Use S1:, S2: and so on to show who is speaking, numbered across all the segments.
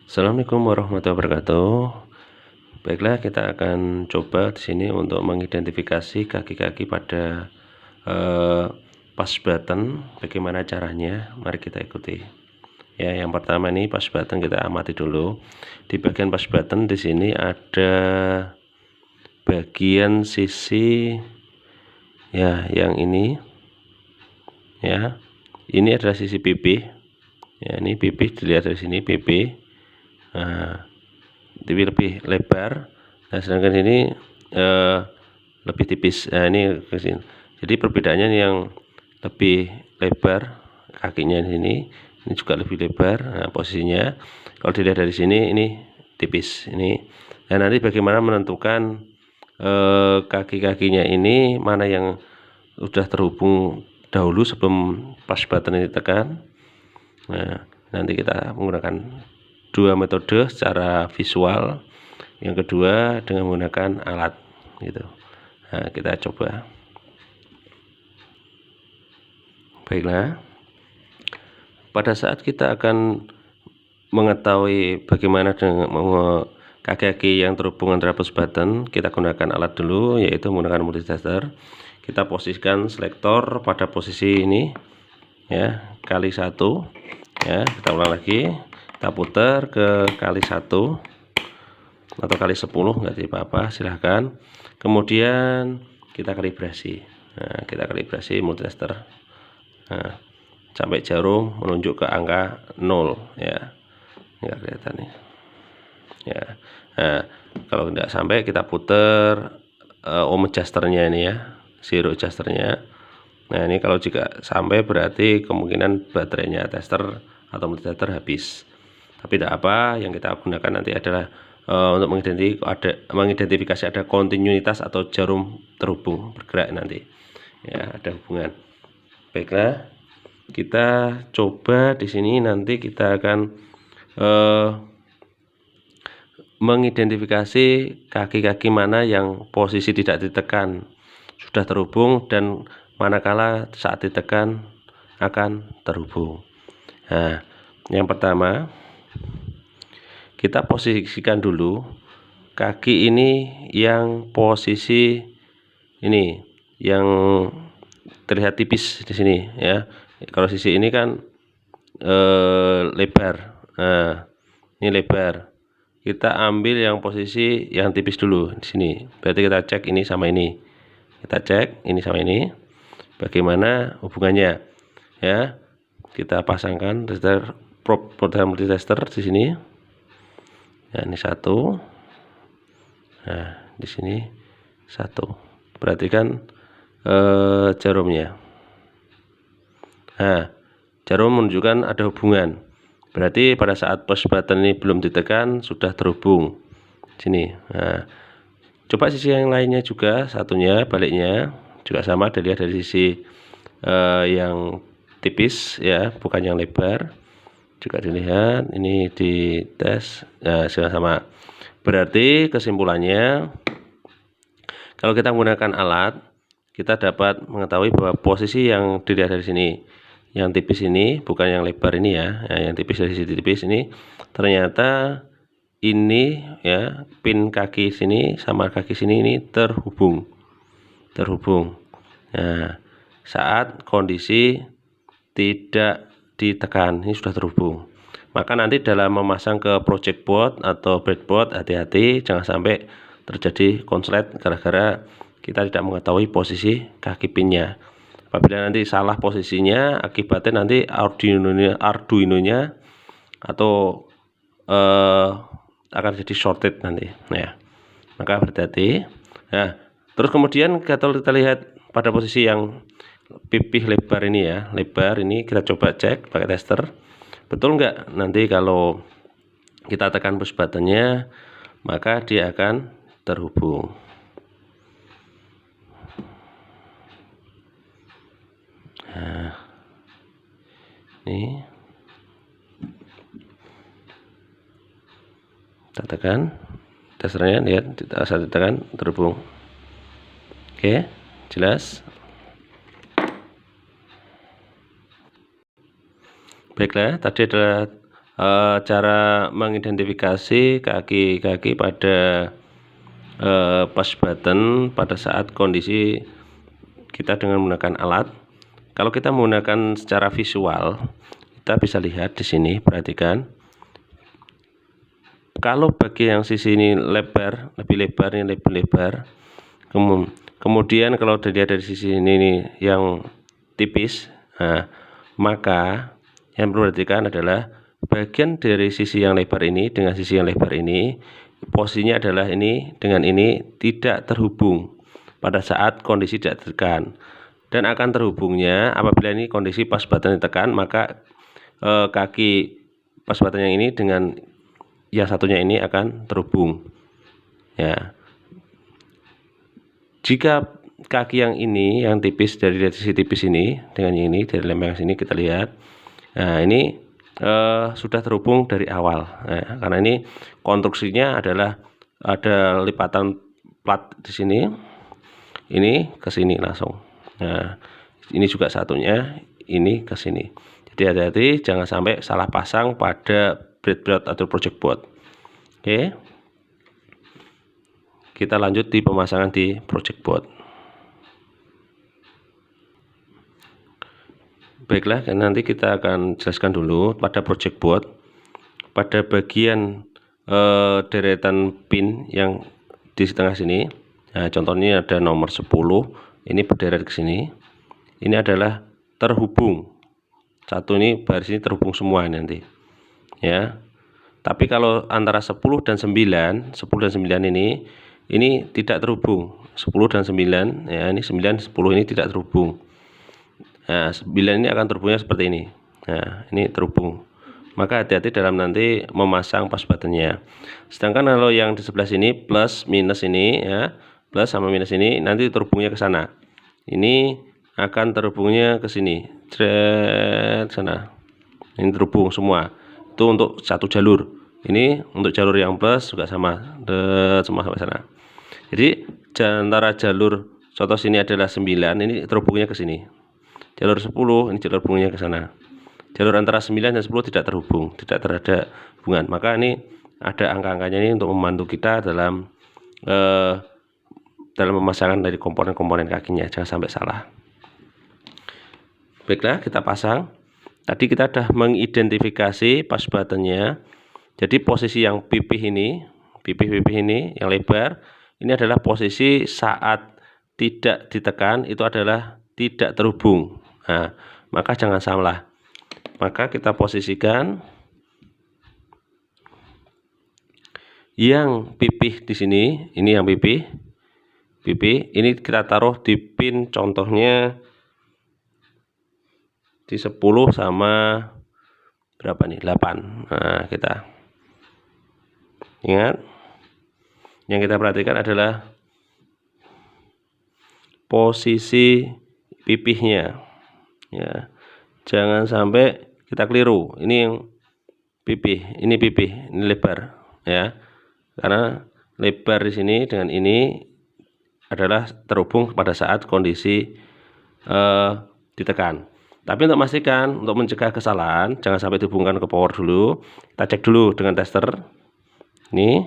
S1: Assalamualaikum warahmatullahi wabarakatuh. Baiklah, kita akan coba di sini untuk mengidentifikasi kaki-kaki pada push button. Bagaimana caranya? Mari kita ikuti. Ya, yang pertama ini push button kita amati dulu. Di bagian push button di sini ada bagian sisi ya, yang ini ya. Ini adalah sisi pipih. Ya, ini pipih dilihat dari sini pipih. Nah, lebih lebar. Nah, sedangkan ini lebih tipis. Nah, ini ke sini. Jadi perbedaannya yang lebih lebar kakinya di sini, ini juga lebih lebar. Nah, posisinya kalau dilihat dari sini ini tipis ini. Dan nanti bagaimana menentukan kaki-kakinya ini mana yang sudah terhubung dahulu sebelum push button ini ditekan. Nah, nanti kita menggunakan dua metode secara visual, yang kedua dengan menggunakan alat gitu. Nah, kita coba. Baiklah, pada saat kita akan mengetahui bagaimana dengan kaki-kaki yang terhubung antara push button, kita gunakan alat dulu, yaitu menggunakan multitester. Kita posisikan selektor pada posisi ini ya, kali 1 ya. Kita ulang lagi, kita putar ke kali 1 atau kali 10, nggak apa-apa, silahkan. Kemudian kita kalibrasi. Nah, kita kalibrasi multitester. Nah, sampai jarum menunjuk ke angka 0 ya. Nggak kelihatan nih ya. Nah, kalau tidak sampai kita putar ohm adjusternya ini ya, zero adjusternya. Nah, ini kalau jika sampai berarti kemungkinan baterainya tester atau multitester habis. Tapi tidak apa, yang kita gunakan nanti adalah untuk mengidentifikasi ada kontinuitas atau jarum terhubung bergerak nanti ya, ada hubungan. Baiklah, kita coba di sini. Nanti kita akan mengidentifikasi kaki-kaki mana yang posisi tidak ditekan sudah terhubung dan manakala saat ditekan akan terhubung. Nah, yang pertama kita posisikan dulu kaki ini yang posisi ini yang terlihat tipis di sini ya. Kalau sisi ini kan lebar. Nah, ini lebar. Kita ambil yang posisi yang tipis dulu di sini. Berarti kita cek ini sama ini. Kita cek ini sama ini. Bagaimana hubungannya? Ya. Kita pasangkan tester program multitester di sini. Ya, ini 1. Nah, di sini 1. Perhatikan jarumnya. Nah, jarum menunjukkan ada hubungan. Berarti pada saat push button ini belum ditekan sudah terhubung sini. Nah, coba sisi yang lainnya juga, satunya baliknya juga sama, dilihat dari sisi yang tipis ya, bukan yang lebar. Juga dilihat ini di tes. Nah, sama. Berarti kesimpulannya kalau kita menggunakan alat, kita dapat mengetahui bahwa posisi yang dilihat dari sini, yang tipis ini bukan yang lebar ini ya. Nah, yang tipis dari sisi tipis ini ternyata ini ya, pin kaki sini sama kaki sini ini terhubung. Nah, saat kondisi tidak ditekan ini sudah terhubung. Maka nanti dalam memasang ke project board atau breadboard, hati-hati jangan sampai terjadi konslet gara-gara kita tidak mengetahui posisi kaki pinnya. Apabila nanti salah posisinya, akibatnya nanti Arduino-nya atau akan jadi shorted nanti ya. Maka berhati-hati. Nah, terus kemudian kalau kita lihat pada posisi yang pipih lebar ini ya, lebar ini kita coba cek pakai tester. Betul enggak? Nanti kalau kita tekan push buttonnya, maka dia akan terhubung. Nah, ini kita tekan, testernya lihat saat ditekan terhubung. Oke, jelas. Baiklah, tadi adalah Cara mengidentifikasi kaki-kaki pada push button pada saat kondisi kita dengan menggunakan alat. Kalau kita menggunakan secara visual, kita bisa lihat di sini, perhatikan. Kalau bagi yang sisi ini lebar, lebih lebar, ini lebih lebar. Kemudian kalau dilihat dari sisi ini yang tipis, nah, maka yang perlu diperhatikan adalah bagian dari sisi yang lebar ini dengan sisi yang lebar ini, posisinya adalah ini dengan ini tidak terhubung pada saat kondisi tidak ditekan, dan akan terhubungnya apabila ini kondisi push button ditekan, maka kaki push button yang ini dengan yang satunya ini akan terhubung. Ya, jika kaki yang ini yang tipis dari sisi tipis ini dengan yang ini dari lem yang sini kita lihat, nah ini sudah terhubung dari awal, nah, karena ini konstruksinya adalah ada lipatan plat di sini, ini ke sini langsung. Nah, ini juga satunya ini ke sini. Jadi hati-hati jangan sampai salah pasang pada breadboard atau project board. Oke. Kita lanjut di pemasangan di project board. Baiklah, nanti kita akan jelaskan dulu pada project board, pada bagian deretan pin yang di tengah sini. Nah, contohnya ada nomor 10, ini berderet ke sini. Ini adalah terhubung. Satu ini baris ini terhubung semua nanti. Ya. Tapi kalau antara 10 dan 9, 10 dan 9 ini tidak terhubung. 10 dan 9, ya, ini 9, 10 ini tidak terhubung. Nah, 9 ini akan terhubungnya seperti ini. Nah, ini terhubung. Maka hati-hati dalam nanti memasang push buttonnya. Sedangkan kalau yang di sebelah sini plus minus ini, ya, plus sama minus ini nanti terhubungnya ke sana. Ini akan terhubungnya ke sini, sana. Ini terhubung semua. Itu untuk satu jalur. Ini untuk jalur yang plus juga sama, semua sampai sana. Jadi antara jalur contoh sini adalah 9, ini terhubungnya ke sini. Jalur 10 ini jalur hubungnya ke sana. Jalur antara 9 dan 10 tidak terhubung, tidak ada hubungan. Maka ini ada angka-angkanya ini untuk membantu kita dalam pemasangan dari komponen-komponen kakinya, jangan sampai salah. Baiklah, kita pasang. Tadi kita sudah mengidentifikasi push buttonnya. Jadi posisi yang pipih ini yang lebar, ini adalah posisi saat tidak ditekan, itu adalah tidak terhubung. Nah, maka jangan salah. Maka kita posisikan yang pipih di sini, ini yang pipih, ini kita taruh di pin contohnya di 10 sama berapa nih? 8. Nah, kita ingat, yang kita perhatikan adalah posisi pipihnya, ya, jangan sampai kita keliru. Ini yang pipih, ini lebar, ya, karena lebar di sini dengan ini adalah terhubung pada saat kondisi ditekan. Tapi untuk memastikan, untuk mencegah kesalahan, jangan sampai dihubungkan ke power dulu. Kita cek dulu dengan tester. Ini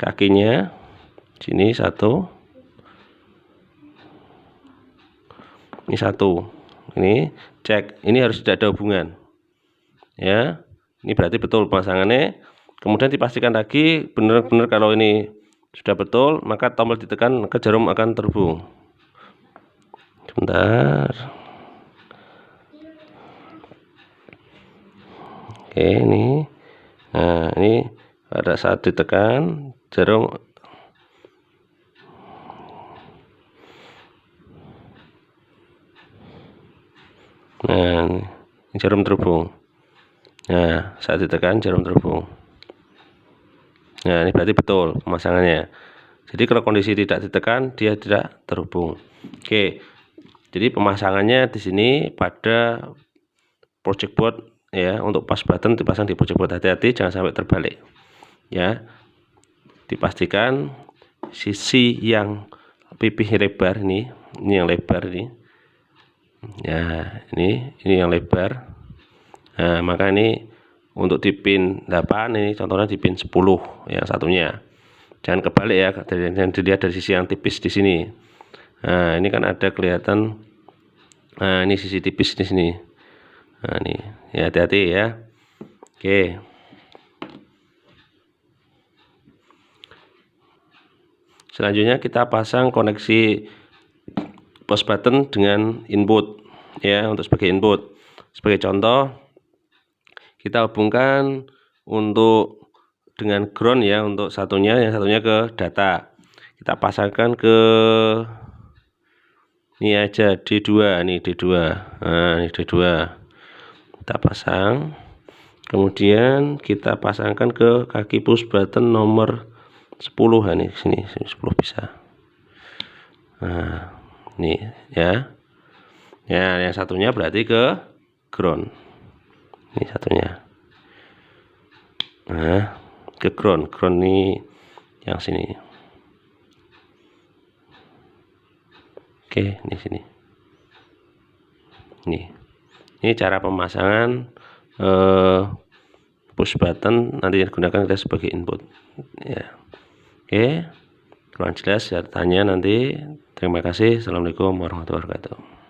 S1: kakinya, sini satu, ini satu, ini cek, ini harus tidak ada hubungan, ya. Ini berarti betul pemasangannya. Kemudian dipastikan lagi benar-benar kalau ini sudah betul, maka tombol ditekan, maka jarum akan terhubung. Sebentar. Oke, ini. Nah, ini pada saat ditekan jarum ini jarum terhubung. Nah, saat ditekan jarum terhubung. Nah, ini berarti betul pemasangannya. Jadi kalau kondisi tidak ditekan, dia tidak terhubung. Oke. Jadi pemasangannya di sini pada project board, ya, untuk push button dipasang di project board. Hati-hati jangan sampai terbalik, ya. Dipastikan sisi yang pipih lebar ini yang lebar ini, ya, ini yang lebar. Nah, maka ini untuk di pin 8 ini contohnya di pin 10 yang satunya. Jangan kebalik ya, dan dilihat dari sisi yang tipis di sini. Nah, ini kan ada kelihatan. Nah, ini sisi tipis di sini. Nah, ini ya, hati-hati ya. Oke. Selanjutnya kita pasang koneksi push button dengan input ya, untuk sebagai input. Sebagai contoh, kita hubungkan untuk dengan ground ya, untuk satunya, yang satunya ke data. Kita pasangkan ke ini aja, D2 nih, D2. Nah, ini D2. Kita pasang. Kemudian kita pasangkan ke kaki push button nomor 10. Nah, ini sini 10 bisa. Nah, ini ya. Ya, yang satunya berarti ke ground. Ini satunya. Nah, ke ground. Ground ini yang sini. Oke, ini sini. Ini cara pemasangan push button nanti yang digunakan kita sebagai input ya. Oke, kurang jelas ya, tanya nanti. Terima kasih. Assalamualaikum warahmatullahi wabarakatuh.